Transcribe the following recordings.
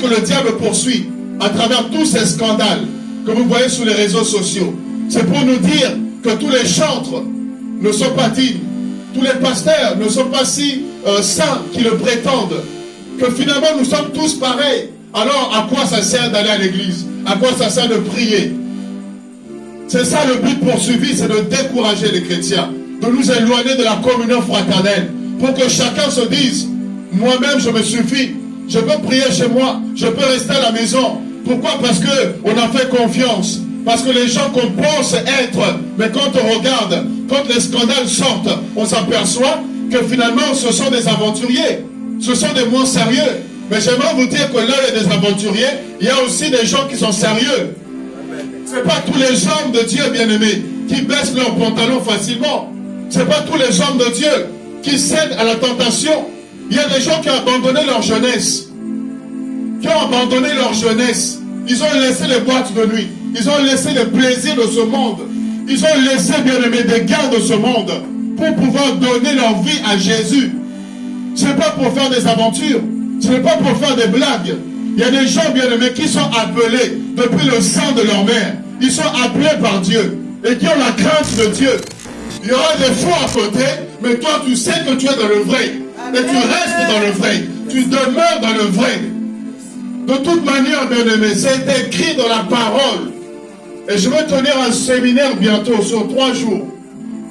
que le diable poursuit à travers tous ces scandales que vous voyez sur les réseaux sociaux, c'est pour nous dire que tous les chantres ne sont pas dignes, tous les pasteurs ne sont pas si saints qu'ils le prétendent, que finalement nous sommes tous pareils. Alors à quoi ça sert d'aller à l'église? À quoi ça sert de prier? C'est ça le but poursuivi, c'est de décourager les chrétiens, de nous éloigner de la communion fraternelle, pour que chacun se dise, moi-même je me suffis, je peux prier chez moi, je peux rester à la maison. Pourquoi? Parce qu'on a fait confiance, parce que les gens qu'on pense être, mais quand on regarde, quand les scandales sortent, on s'aperçoit que finalement ce sont des aventuriers, ce sont des moins sérieux. Mais j'aimerais vous dire que là il y a des aventuriers, il y a aussi des gens qui sont sérieux. Ce n'est pas tous les hommes de Dieu, bien-aimés, qui baissent leurs pantalons facilement. Ce n'est pas tous les hommes de Dieu qui cèdent à la tentation. Il y a des gens qui ont abandonné leur jeunesse. Ils ont laissé les boîtes de nuit. Ils ont laissé les plaisirs de ce monde. Ils ont laissé, bien-aimés, des gains de ce monde pour pouvoir donner leur vie à Jésus. Ce n'est pas pour faire des aventures. Ce n'est pas pour faire des blagues. Il y a des gens, bien-aimés, qui sont appelés depuis le sang de leur mère. Ils sont appelés par Dieu et qui ont la crainte de Dieu. Il y aura des faux à côté, mais toi, tu sais que tu es dans le vrai. Et tu restes dans le vrai. Tu demeures dans le vrai. De toute manière, bien-aimés, c'est écrit dans la parole. Et je vais tenir un séminaire bientôt sur 3 jours.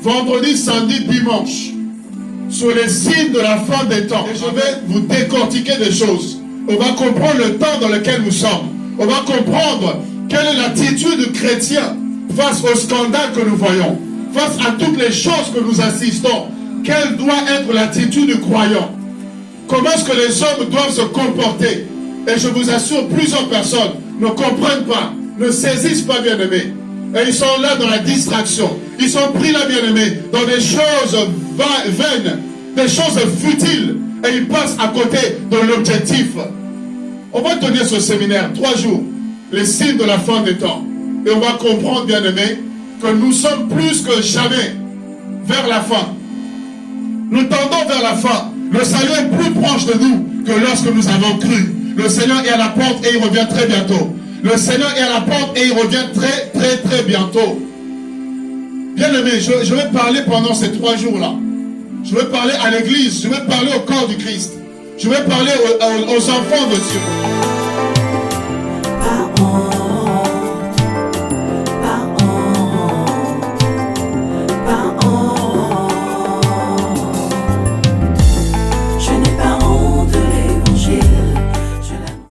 Vendredi, samedi, dimanche. Sur les signes de la fin des temps. Et je vais vous décortiquer des choses. On va comprendre le temps dans lequel nous sommes. On va comprendre quelle est l'attitude du chrétien face au scandale que nous voyons. Face à toutes les choses que nous assistons. Quelle doit être l'attitude du croyant? Comment est-ce que les hommes doivent se comporter? Et je vous assure, plusieurs personnes ne comprennent pas, ne saisissent pas, bien-aimés. Et ils sont là dans la distraction. Ils sont pris là, bien-aimés, dans des choses vaines, des choses futiles. Et ils passent à côté de l'objectif. On va tenir ce séminaire, 3 jours, les signes de la fin des temps. Et on va comprendre, bien-aimés, que nous sommes plus que jamais vers la fin. Nous tendons vers la fin. Le salut est plus proche de nous que lorsque nous avons cru. Le Seigneur est à la porte et il revient très bientôt. Le Seigneur est à la porte et il revient très bientôt. Bien-aimés, je vais parler pendant ces 3 jours-là. Je vais parler à l'église, je vais parler au corps du Christ. Je vais parler aux enfants de Dieu.